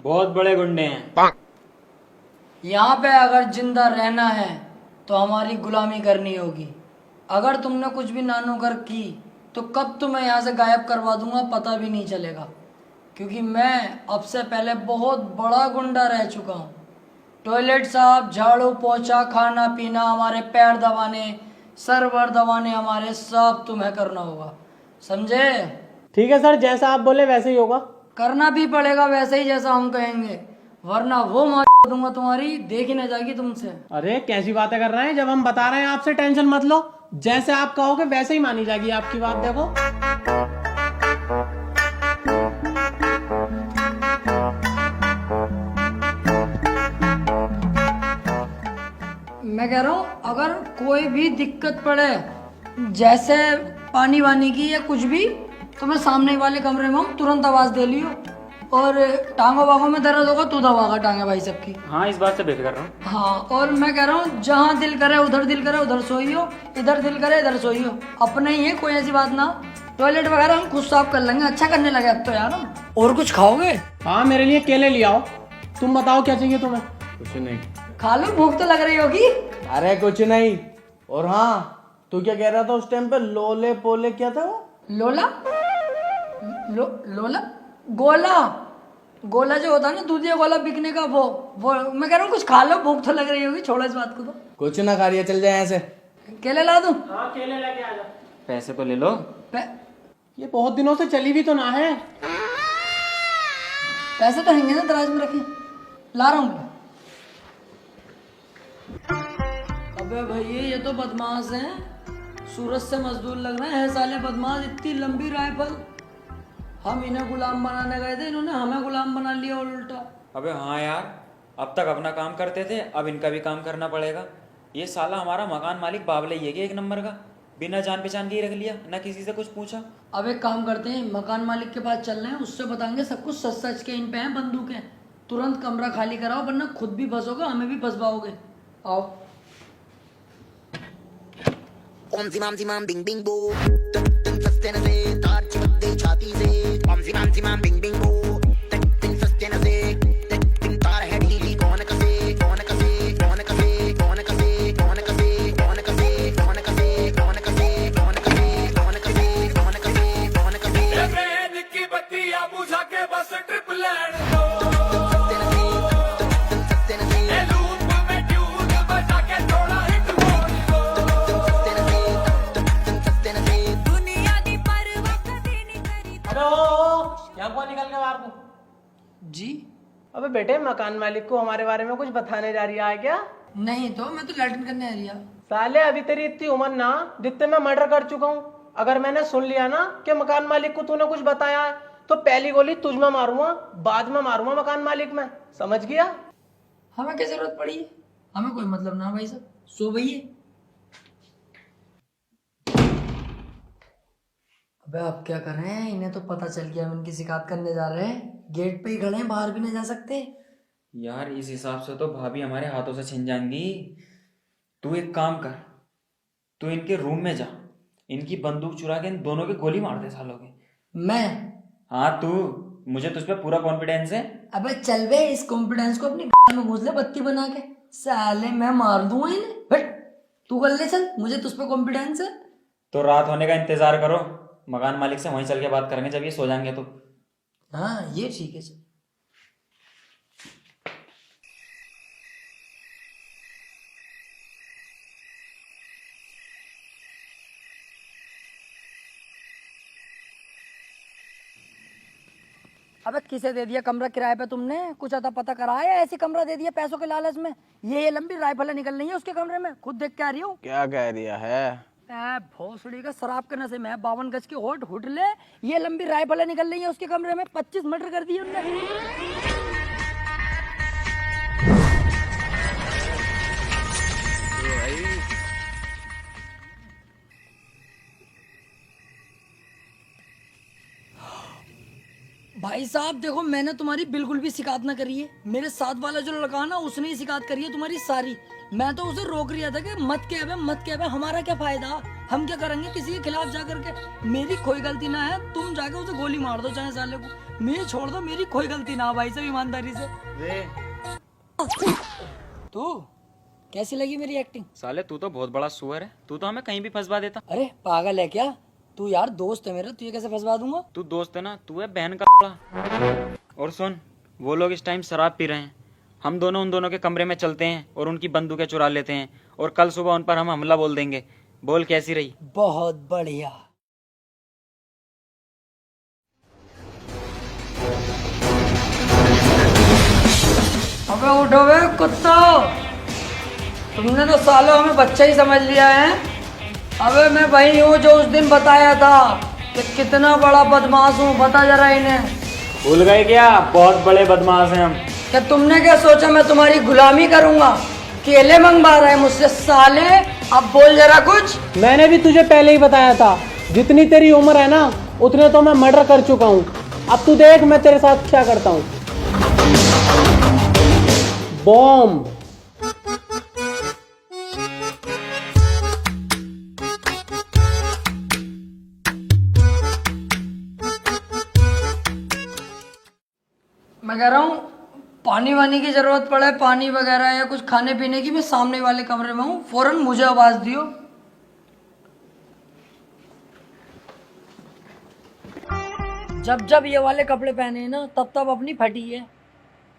बहुत बड़े गुंडे हैं। यहाँ पे अगर जिंदा रहना है तो हमारी गुलामी करनी होगी। अगर तुमने कुछ भी नानूकर की तो कब तुम्हें यहाँ से गायब करवा दूंगा पता भी नहीं चलेगा, क्योंकि मैं अब से पहले बहुत बड़ा गुंडा रह चुका हूँ। टॉयलेट साफ, झाड़ू पोछा, खाना पीना, हमारे पैर दबाने, सर वर दबाने, हमारे सब तुम्हें करना होगा, समझे? ठीक है सर, जैसा आप बोले वैसे ही होगा। करना भी पड़ेगा वैसे ही जैसा हम कहेंगे, वरना वो मार दूंगा तुम्हारी, देख ही ना जाएगी तुमसे। अरे कैसी बातें कर रहे हैं, जब हम बता रहे हैं आपसे टेंशन मत लो, जैसे आप कहोगे वैसे ही मानी जाएगी आपकी बात। देखो मैं कह रहा हूँ अगर कोई भी दिक्कत पड़े, जैसे पानी वानी की या कुछ भी, तो मैं सामने वाले कमरे में हूँ, तुरंत आवाज दे लियो। और टांगों बागों में दर्द होगा तू दबागा टांगे भाई सबकी। हाँ, इस बात से बेफिक्र रहो। हाँ, और मैं कह रहा हूँ जहाँ दिल करे उधर सोइयो, इधर दिल करे इधर सोइयो, अपने ही है, कोई ऐसी बात ना। टॉयलेट वगैरह हम खुद साफ कर लेंगे, अच्छा करने लगे अब तो यार हम। और कुछ खाओगे? हाँ, मेरे लिए केले ले आओ। तुम बताओ क्या चाहिए तुम्हें? कुछ नहीं। खा लो, भूख तो लग रही होगी। अरे कुछ नहीं। और हाँ, तू क्या कह रहा था उस टाइम पे? लोले पोले क्या था वो? लोला लोला गोला, गोला जो होता है ना, दूधिया गोला बिकने का, वो मैं कह रहा हूँ कुछ खा लो, भूख तो लग रही होगी, छोड़ो इस बात को। तो कुछ ना खा रही है, चल जाए यहाँ से। केले ला दूं? हाँ, केले लेके आ जाओ। पैसे तो ले लो। ये बहुत दिनों से चली भी तो ना है। पैसे तो हैंगे ना दराज में रखे, ला रहा हूँ। अबे भैया ये तो बदमाश हैं, सूरत से मजदूर लग रहे हैं साले बदमाश। इतनी लंबी राइफल, हम इन्हें गुलाम बनाने गए थे, इन्होंने हमें गुलाम बना लिया और उल्टा। अबे हाँ यार, अब तक अपना काम करते थे, अब इनका भी काम करना पड़ेगा। ये साला हमारा मकान मालिक बाबले ही है कि एक नंबर का, बिना जान पहचान के ही रख लिया, ना किसी से कुछ पूछा। अब एक काम करते हैं, मकान मालिक के पास चल रहे हैं, उससे बताएंगे सब कुछ सच सच के। इन पे हैं बंदूकें, तुरंत कमरा खाली कराओ, वरना खुद भी फंसोगे, हमें भी फंसवाओगे। आओ। ओम जिमाम जिमाम बिंग बिंग बो, तन तन सस्ते न से तार चिपकते छाती से। ओम जिमाम बिंग बिंग बो, तन तन सस्ते न से तन तन तार है ढीली। कौन कसे कौन कसे कौन कसे कौन कसे कौन कसे कौन कसे कौन कसे कौन कसे कौन कसे कौन कसे कौन कसे कौन कसे। ट्रेन की बत्तियां बुझा के बस ट्रिप लैंड दो। सस्ते न से तन सस्ते न से लूप में ट्यून बजा के थोड़ा हिट बोल दो। सस्ते न से तन सस्ते न से। दुनिया दी परवाह कभी नहीं करी। अबे ओ, यहाँ कौन निकल के बाहर को? जी अबे बेटे, मकान मालिक को हमारे बारे में कुछ बताने जा रही है क्या? नहीं तो मैं तो लैट्रिन करने आ रही है। साले अभी तेरी इतनी उम्र ना, जितने मैं मर्डर कर चुका हूँ। अगर मैंने सुन लिया ना कि मकान मालिक को तूने कुछ बताया है, तो पहली गोली तुझ में मारूंगा, बाद में मारूंगा मकान मालिक में, समझ गया? हमें क्या जरूरत पड़ी है? हमें कोई मतलब ना भाई साहब, सो भैया। अबे अब क्या कर रहे हैं, इन्हें तो पता चल गया हम इनकी शिकायत करने जा रहे हैं। गेट पे ही खड़े हैं, बाहर भी नहीं जा सकते। यार इस हिसाब से तो भाभी हमारे हाथों से छिन जाएंगी। तू एक काम कर, तू इनके रूम में जा, इनकी बंदूक चुरा के इन दोनों की गोली मार दे सालों की। मैं? हाँ तू, मुझे तुझ पे पूरा कॉन्फिडेंस है। अबे चल बे, इस कॉन्फिडेंस को अपनी में घुस ले बत्ती बना के, साले मैं मार दूंगा इन्हें। हट, तू कर ले, चल, मुझे तुझ पे कॉन्फिडेंस है। तो रात होने का इंतजार करो, मकान मालिक से वहीं चल के बात करेंगे जब ये सो जाएंगे तो। हाँ ये ठीक है, चल। अबे किसे दे दिया कमरा किराए पे तुमने? कुछ अता पता कराया, ऐसी कमरा दे दिया पैसों के लालच में? ये लंबी राइफलें निकल रही है उसके कमरे में, खुद देख के आ रही हूँ। क्या कह दिया है? भोसड़ी का शराब के नशे में 52 गज की होट हुट ले, ये लंबी राइफलें निकल रही है उसके कमरे में। 25 मर्डर कर दिए उनने। भाई साहब देखो, मैंने तुम्हारी बिल्कुल भी शिकायत ना करी है। मेरे साथ वाला जो लड़का है ना, उसने ही शिकायत करी है तुम्हारी सारी। मैं तो उसे रोक रहा था कि मत कह बे, हमारा क्या फायदा, हम क्या करेंगे किसी के खिलाफ जा करके। मेरी कोई गलती ना है, तुम जाके उसे गोली मार दो चाहे साले को, मेरी छोड़ दो, मेरी कोई गलती ना हो भाई साहब, ईमानदारी से। तू कैसी लगी मेरी एक्टिंग? साले तू तो बहुत बड़ा सुअर है, तू तो हमें कहीं भी फंसवा देता। अरे पागल है क्या तू? यार दोस्त है मेरा, तुझे कैसे फंसवा दूंगा? तू दोस्त है ना, तू है बहन का और सुन, वो लोग इस टाइम शराब पी रहे हैं, हम दोनों उन दोनों के कमरे में चलते हैं और उनकी बंदूकें चुरा लेते हैं और कल सुबह उन पर हम हमला बोल देंगे। बोल कैसी रही? बहुत बढ़िया। अबे उठो बे कुत्ता, तुमने तो सालों हमें बच्चा ही समझ लिया है। अबे मैं वही हूँ जो उस दिन बताया था कि कितना बड़ा बदमाश हूँ, बता जरा इन्हें। भूल गए क्या? बहुत बड़े बदमाश हैं हम। क्या तुमने क्या सोचा मैं तुम्हारी गुलामी करूंगा? केले मंगवा रहे हैं मुझसे साले, अब बोल जरा कुछ। मैंने भी तुझे पहले ही बताया था, जितनी तेरी उम्र है ना उतने तो मैं मर्डर कर चुका हूँ। अब तू देख मैं तेरे साथ क्या करता हूँ। बॉम्ब। मैं कह रहा हूँ पानी वानी की जरूरत पड़े, पानी वगैरह या कुछ खाने पीने की, मैं सामने वाले कमरे में हूँ, फौरन मुझे आवाज दियो। जब जब ये वाले कपड़े पहने हैं ना तब तब अपनी फटी है,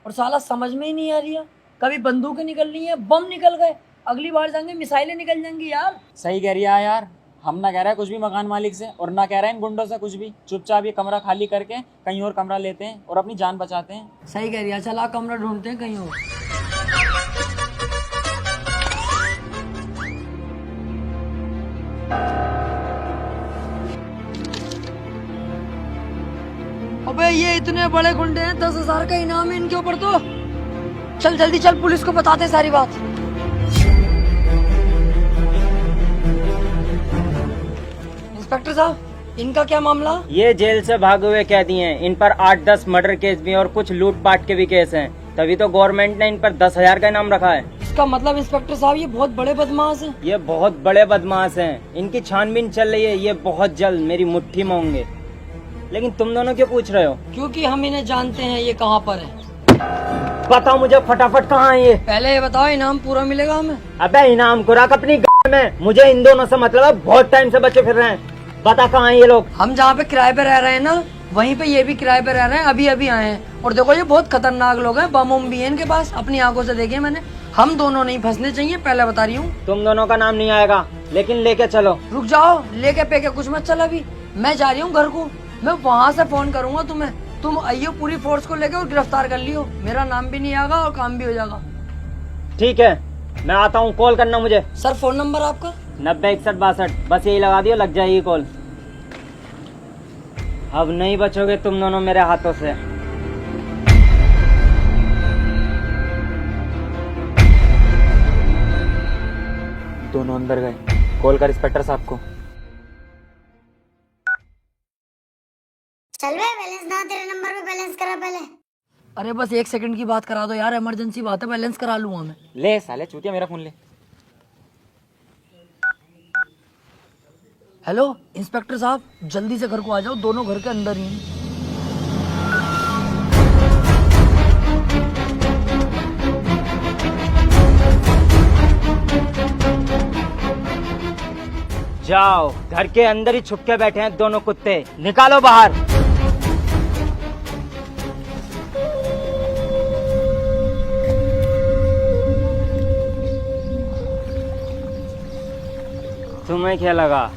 और साला समझ में ही नहीं आ रही है। कभी बंदूकें निकल रही है, बम निकल गए, अगली बार जाएंगे मिसाइलें निकल जाएंगी यार। सही कह रही है यार, हम ना कह रहे हैं कुछ भी मकान मालिक से और ना कह रहे हैं इन गुंडों से कुछ भी। चुपचाप ये कमरा खाली करके कहीं और कमरा लेते हैं और अपनी जान बचाते हैं। सही कह रही है, चला कमरा ढूंढते हैं कहीं और। अबे ये इतने बड़े गुंडे हैं, 10,000 का इनाम है इनके ऊपर तो। चल जल्दी चल, पुलिस को बताते सारी बात। इंस्पेक्टर साहब इनका क्या मामला? ये जेल से भागे हुए कैदी हैं, इन पर 8-10 मर्डर केस भी हैं और कुछ लूटपाट के भी केस हैं, तभी तो गवर्नमेंट ने इन पर 10,000 का इनाम रखा है। इसका मतलब इंस्पेक्टर साहब ये बहुत बड़े बदमाश हैं। ये बहुत बड़े बदमाश हैं, इनकी छानबीन चल रही है, ये बहुत जल्द मेरी मुट्ठी में होंगे। लेकिन तुम दोनों क्यों पूछ रहे हो? क्योंकि हम इन्हें जानते हैं, ये कहाँ पर है। बताओ मुझे फटाफट, कहाँ है ये? पहले ये बताओ इनाम पूरा मिलेगा हमें? अबे इनाम को रख अपनी गाड़ी में, मुझे इन दोनों से मतलब है, बहुत टाइम से बचे फिर रहे हैं। बता कहाँ है ये लोग? हम जहाँ पे किराए पे रह रहे हैं ना, वहीं पे ये भी किराए पे रह रहे हैं, अभी अभी आए हैं। और देखो ये बहुत खतरनाक लोग हैं, बम उम भी है इनके पास, अपनी आंखों से देखे मैंने। हम दोनों नहीं फंसने चाहिए, पहले बता रही हूँ। तुम दोनों का नाम नहीं आएगा, लेकिन लेके चलो। रुक जाओ, लेके पे के कुछ मत चल, अभी मैं जा रही हूँ घर को, मैं वहाँ से फोन करूंगा तुम्हें, तुम आइयो पूरी फोर्स को लेके और गिरफ्तार कर लियो, मेरा नाम भी नहीं आएगा और काम भी हो जाएगा। ठीक है मैं आता हूँ, कॉल करना मुझे। सर फोन नंबर आपका? 906162, बस यही लगा दियो, लग जाएगी कॉल। अब नहीं बचोगे तुम दोनों मेरे हाथों से। दोनों अंदर गए, कॉल कर इंस्पेक्टर साहब को। चल बे, बैलेंस ना तेरे नंबर पे बैलेंस करा पहले। अरे बस 1 सेकंड की बात करा दो यार, इमरजेंसी बात है, बैलेंस करा लूंगा मैं। ले साले चूतिया, मेरा फोन ले। हेलो इंस्पेक्टर साहब, जल्दी से घर को आ जाओ, दोनों घर के अंदर ही हैं। जाओ, घर के अंदर ही छुप के बैठे हैं दोनों कुत्ते, निकालो बाहर। तुम्हें क्या लगा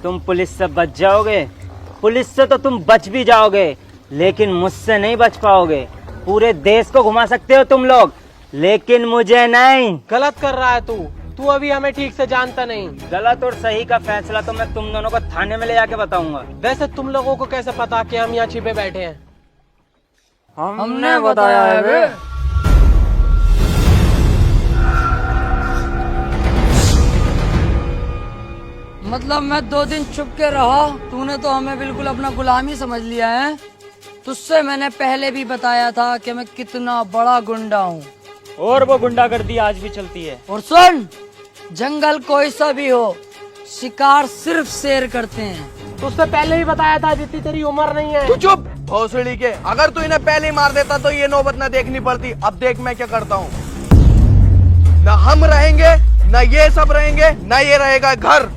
तुम पुलिस से बच जाओगे? पुलिस से तो तुम बच भी जाओगे, लेकिन मुझसे नहीं बच पाओगे। पूरे देश को घुमा सकते हो तुम लोग, लेकिन मुझे नहीं। गलत कर रहा है तू अभी हमें ठीक से जानता नहीं। गलत और सही का फैसला तो मैं तुम दोनों को थाने में ले जाके बताऊंगा। वैसे तुम लोगों को कैसे पता कि हम यहाँ छिपे बैठे हैं? हमने बताया है बे। मतलब मैं 2 दिन छुप के रहा, तूने तो हमें बिल्कुल अपना गुलाम ही समझ लिया है। तुझसे मैंने पहले भी बताया था कि मैं कितना बड़ा गुंडा हूँ, और वो गुंडागर्दी आज भी चलती है। और सुन, जंगल कोई सा भी हो, शिकार सिर्फ शेर करते हैं। तो उससे पहले ही बताया था, जितनी तेरी उम्र नहीं है। तू चुप भोसड़ी के, अगर तू इन्हें पहले ही मार देता तो ये नौबत ना देखनी पड़ती। अब देख मैं क्या करता हूँ। ना हम रहेंगे, ना ये सब रहेंगे, ना ये रहेगा घर।